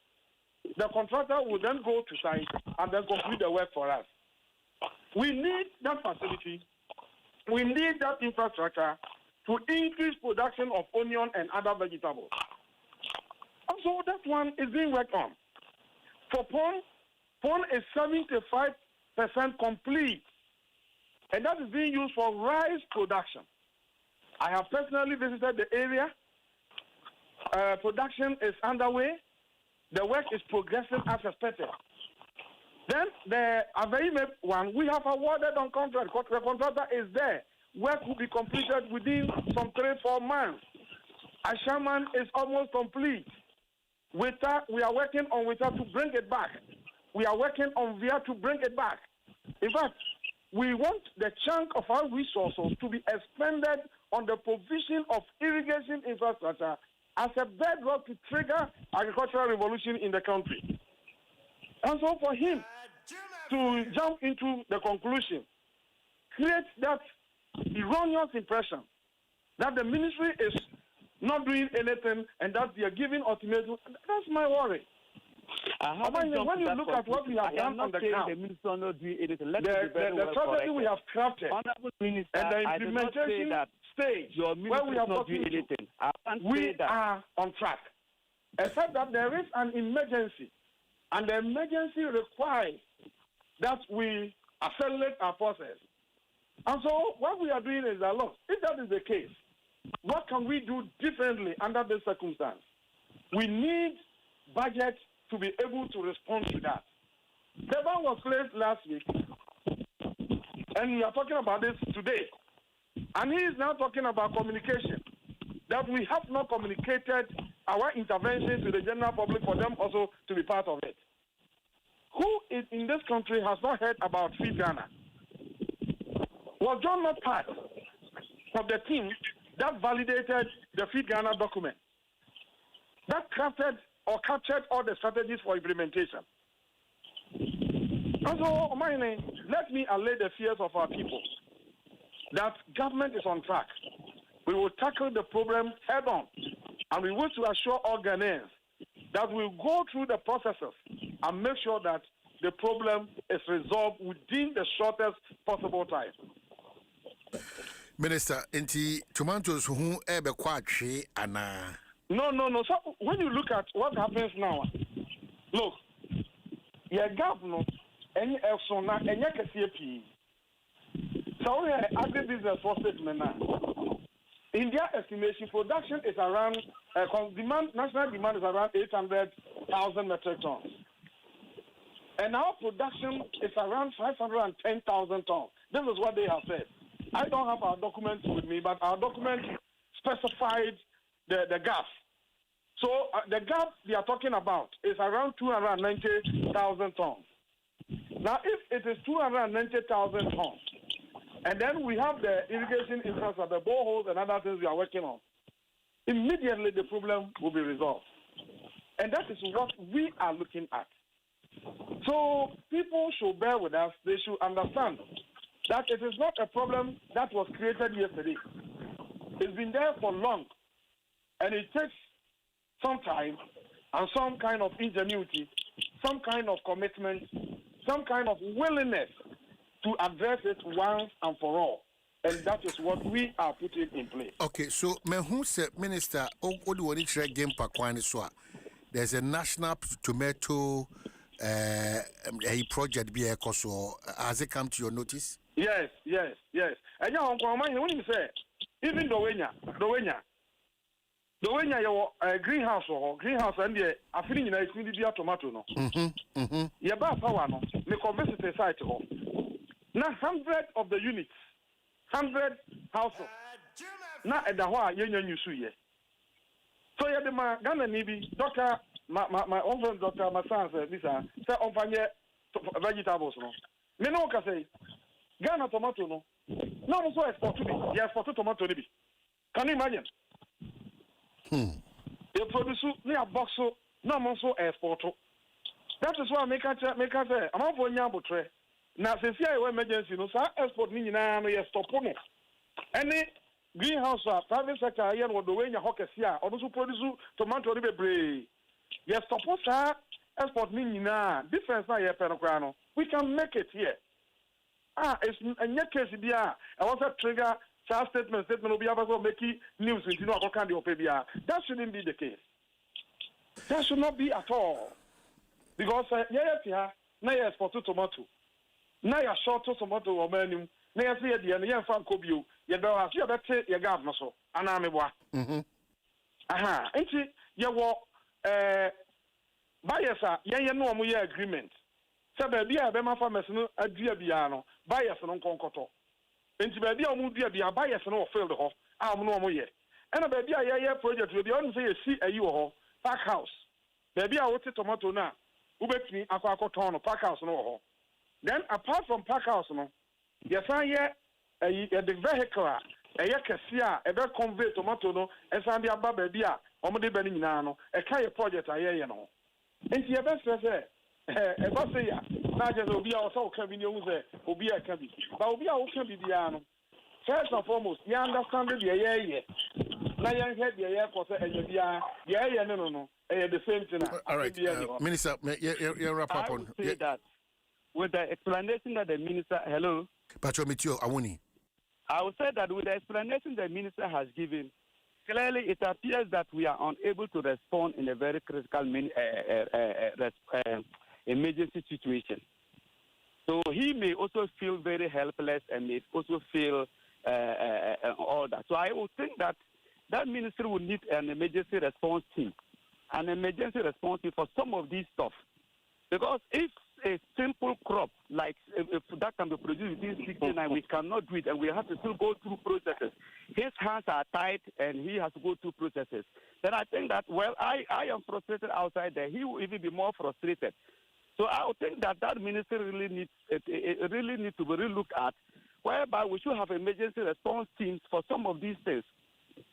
the contractor will then go to site and then complete the work for us. We need that facility. We need that infrastructure to increase production of onion and other vegetables. Also, that one is being worked on. For pond is 75% complete, and that is being used for rice production. I have personally visited the area. Production is underway. The work is progressing as expected. Then the Aveime one, we have awarded on contract. The contractor is there. Work will be completed within some 3-4 months. Ashaman is almost complete. Weta, we are working on Weta to bring it back. We are working on Via to bring it back. In fact, we want the chunk of our resources to be expended on the provision of irrigation infrastructure as a bedrock to trigger agricultural revolution in the country. And so for him to jump into the conclusion, create that erroneous impression that the ministry is not doing anything and that they are giving ultimatum, that's my worry. When you look at what we have done on the ground, the strategy we have crafted and the implementation stage where we have gotten to, we are on track. Except that there is an emergency, and the emergency requires that we accelerate our process. And so what we are doing is that, look, if that is the case, what can we do differently under this circumstance? We need budget to be able to respond to that. The ban was placed last week, and we are talking about this today. And he is now talking about communication, that we have not communicated our intervention to the general public for them also to be part of it. Who in this country has not heard about Feed Ghana? Was John not part of the team that validated the Feed Ghana document, that crafted or captured all the strategies for implementation? And so, let me allay the fears of our people that government is on track. We will tackle the problem head on, and we wish to assure all Ghanaians that we'll go through the processes and make sure that the problem is resolved within the shortest possible time. Minister, inti tomatoes who ebe kwache ana. No. So when you look at what happens now, look, your governor, any elsona, any KCP. So we have agribusiness for statement now. In their estimation, production is around national demand is around 800,000 metric tons, and our production is around 510,000 tons. This is what they have said. I don't have our documents with me, but our document specified the gas. So the gap we are talking about is around 290,000 tons. Now, if it is 290,000 tons, and then we have the irrigation infrastructure, the boreholes and other things we are working on, immediately the problem will be resolved. And that is what we are looking at. So people should bear with us. They should understand that it is not a problem that was created yesterday. It's been there for long. And it takes some time and some kind of ingenuity, some kind of commitment, some kind of willingness to address it once and for all. And that is what we are putting in place. Okay, so who said, Minister, game there's a national tomato a project be so has it come to your notice? Yes. And when you say, even the way your greenhouse and the feeling in a tomato no. Yeah, but power no. Me convince the site ho. Now 100 of the units, 100 households. Now at the why you see. So yeah, the man Ghana nibi doctor my own friend doctor my son said this say on fanye vegetables no. Me no ka say Ghana tomato no. Now also export to me. Yeah, export tomato nibi. Can you imagine? They produce near box so no also export. That is why make say I'm on for nyambo tre. Now since here emergency no sa export ni nyina no ye stop no. Any greenhouse private sector here no do we nya hokesia also produce tomato ni bebre. Ye stop sa export ni nyina difference na ye pen kra no. We can make it here. It's a new case bia. I want to trigger statement will be able to make news in that shouldn't be the case. That should not be at all. Because now you export tomato. Now you short tomato or menu. Now you see the end fan cobio. You don't have you better your garden so. Anameboa. And see you walk buyers are no more agreement. So baby I be my farmers no adria biano. Buyers no concoto. Enti baby a mu bia bia buyers no failed ho am no mo ye ena baby a ye project we be on say see ayi ho pack house baby a wote tomato na ubetini akwakoton no pack house no ho. Then apart from pack house no ye san ye the vehicle a ye kese a e be convey tomato no e san dia ba baby a omo de ba ni nyina no e ka ye project aye no enti ye be say e ba say ya na je obi a so ka bi ni ohun say obi a ka bi ba obi a wo ka bi bia no first and foremost you understand the ye na yan head the ye ko say e bia ye no the same thing. All right, Minister, you wrap up on that with the explanation that the minister Patromitio Awuni. I would say that with the explanation the minister has given, clearly it appears that we are unable to respond in a very critical emergency situation. So he may also feel very helpless and may also feel all that. So I would think that that ministry would need an emergency response team, an emergency response team for some of these stuff. Because if a simple crop, like if that can be produced within 69, we cannot do it, and we have to still go through processes. His hands are tied, and he has to go through processes. Then I think that, well, I am frustrated outside there. He will even be more frustrated. So I would think that that ministry really needs to be relooked at, whereby we should have emergency response teams for some of these things.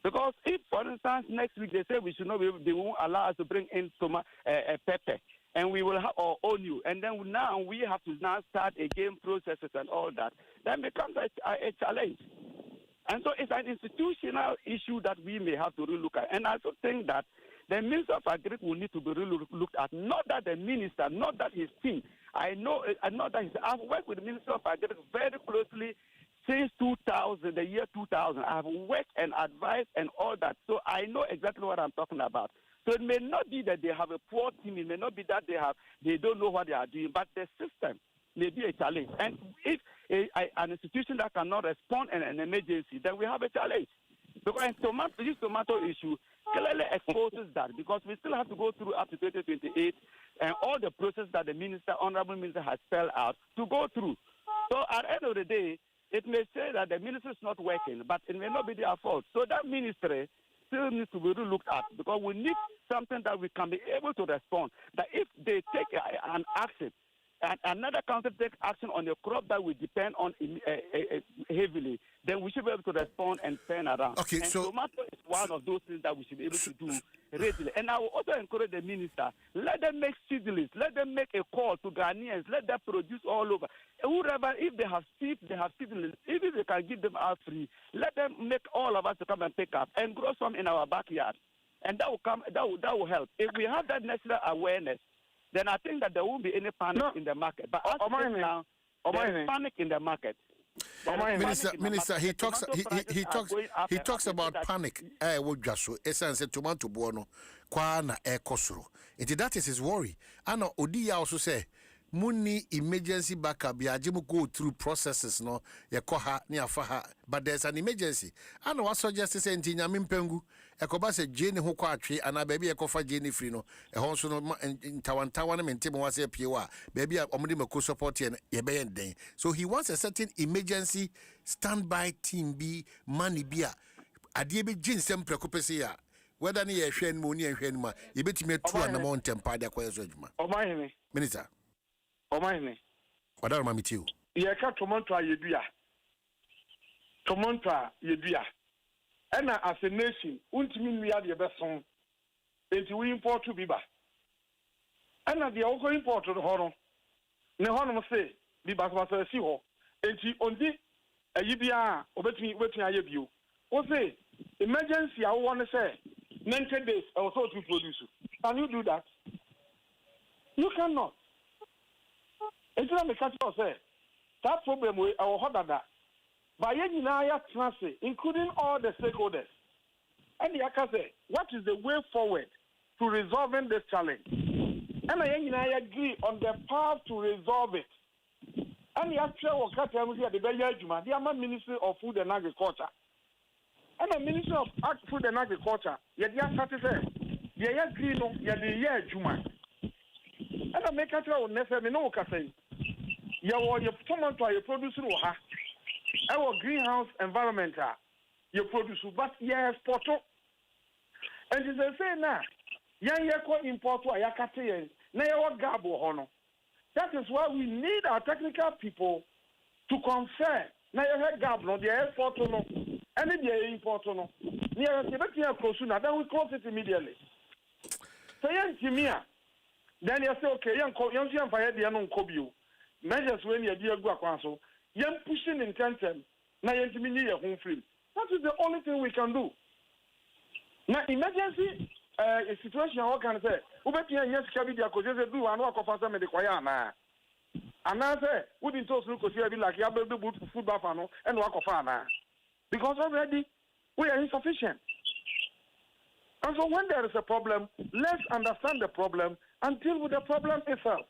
Because if, for instance, next week they say we should not be able, they won't allow us to bring in pepper, and we will have our own new, and then now we have to now start again processes and all that, then becomes a challenge. And so it's an institutional issue that we may have to relook at. And I also think that the Minister of Agriculture will need to be looked at. Not that the minister, not that his team. I've worked with the Minister of Agriculture very closely since 2000, the year 2000. I've worked and advised and all that. So I know exactly what I'm talking about. So it may not be that they have a poor team. It may not be that they don't know what they are doing. But the system may be a challenge. And if an institution that cannot respond in an emergency, then we have a challenge. Because this tomato issue clearly exposes that, because we still have to go through up to 2028 and all the process that the honorable minister has spelled out to go through. So at the end of the day, it may say that the ministry is not working, but it may not be their fault. So that ministry still needs to be looked at because we need something that we can be able to respond. That if they take an action, and another country take action on a crop that we depend on heavily, then we should be able to respond and turn around. Okay, and so tomato is one of those things that we should be able to do readily. And I will also encourage the minister, let them make seedlings, let them make a call to Ghanaians, let them produce all over. Whoever, if they have seeds, they have seedlings, even if they can give them out free, let them make all of us to come and pick up and grow some in our backyard. And that will come, that will help. If we have that natural awareness, then I think that there won't be any panic in the market. But now, there is panic in the market. Minister, he talks about panic. Would just essence tomato buono, kwana kosoro. That is his worry. And Odi also say, Muni emergency backup. Ya jimu go through processes no. Ya koha ni afaha. But there's an emergency. And what suggests say nti nyame mpengu. Ekoba se jeni ho kwa atwe ana baby ekofa jeni free no. Honso no ntawantawa na mentemo wase piewa. Baby omudi meko support ye be den. So he wants a certain emergency standby team be money bia. Adie be jin sem prekopese ya. Whether ni ye hwen mo ni ye hwen ma. Ye betime tu na mo ntempa de kwaye so adwuma. Omahene. Minister. Omahene. Wadaro mamitiu. Ye ka tomato ayedua. Tomato yedua. And as a nation, ultimately we are the best song. Enti we import to biba. And the also import to the horror. Ne horror say, biba was a sea ho. Enti ondi a yibia, obetini waiting a yebu. O say, emergency, I want to say, 90 days or so to produce. Can you do that? You cannot. It's not the country say, that problem with our hot by Yenaya Transit, including all the stakeholders. And the Aka say, what is the way forward to resolving this challenge? And I agree on the path to resolve it. And the actual the Ministry of Food and Agriculture. And the Ministry of Food and Agriculture, yet the say, ye agree no, ye the year Juma. And the make it on necessary no say, ye were your tomato, your producer, our greenhouse environment, you produce, but yes, photo. And they say now, young import to Ayakati, Naya Gabo Hono. That is why we need our technical people to confer Naya Gabo, the air photo, and the import no. Near the Kosuna, then we close it immediately. So, young Jimia, then you say, okay, young Fire, the unknown Kobu, measures when you dear Guaquanso. Young pushing in tandem, now you home free. That is the only thing we can do. Now, emergency situation, what can I say? Ubeti and yes, Kabidi, because do and walk of us and the Koyana. And I say, we didn't talk to you like you have to boot for food buffalo and walk of Anna. Because already we are insufficient. And so when there is a problem, let's understand the problem and deal with the problem itself.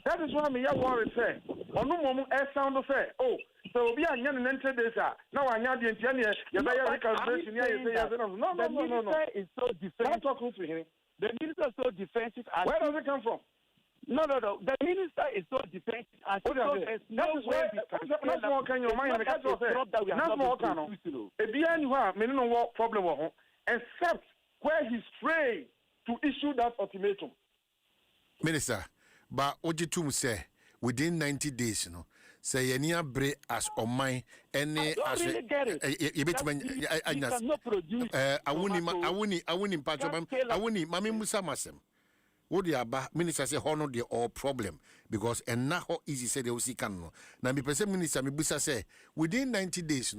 That is why me worry say. Onu momu sound say, oh, so we are young 90 days. Now I know the engineer. You better recalculation. No. The minister is so defensive. The minister is so defensive. Where does it come from? No. The minister is so defensive. That's more can you mind? That's more can you. What problem except where he's trained to issue that ultimatum. Minister. But Ojitum say within 90 days, say any bre as on my any as you cannot produce. I wouldn't patch I wouldn't Mammy Musa Masem. What the Abba minister say honor the all problem because and now easy say they will see can no. Now me person minister me busa say within 90 days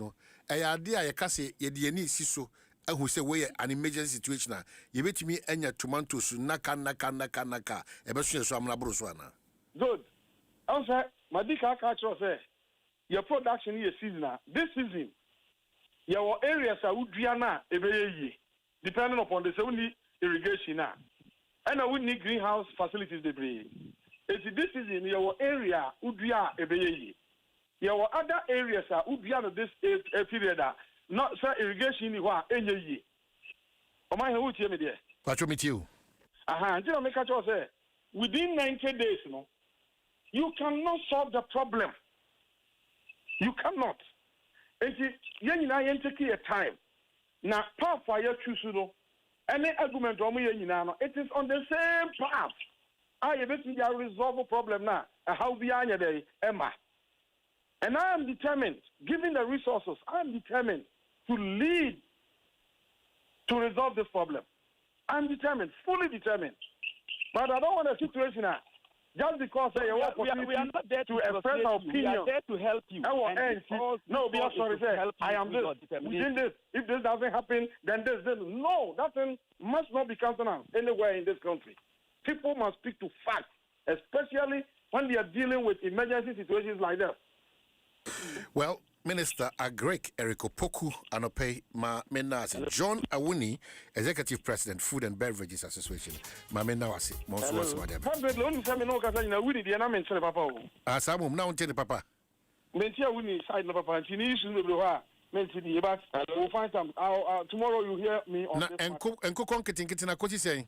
I idea I can say ye the any siso who say we an emergency situation you bet me enya tomatoes naka ebeso so amna broswana good answer madika catch say your production is seasonal this season your areas are udua na ebeye depending upon the say we need irrigation na and we need greenhouse facilities they bring this season your area udua ebeye your other areas are udua no this period not sir irrigation ni wa enye yi o ma he wo tie me de patcho me tie until make a choice say within 90 days you cannot solve the problem. You cannot. And yen take your time. Now, path for your choose, any argument on me, it is on the same path. I bet you resolve a problem now. How behind your day, Emma. And I am determined, given the resources, I am determined to lead to resolve this problem. I'm determined, fully determined. But I don't want a situation now. Just because we are not there to express our opinion. We are there to help you. No, be sorry, sir. I am this. Within this, if this doesn't happen, then this. No, that thing must not be countenanced anywhere in this country. People must speak to facts, especially when they are dealing with emergency situations like that. Well, Minister Eric Opoku Anope Ma Menasi John Awuni, Executive President, Food and Beverages Association. Ma Menawasi, Monsuas Madam. Only tell me no Casana Winnie, the Anaman Papa. Asamum now tell the Papa. Mentia Winnie side of Papa, and she needs to know Mentally, but we'll find some. Tomorrow you hear me on and cook on getting a coach saying.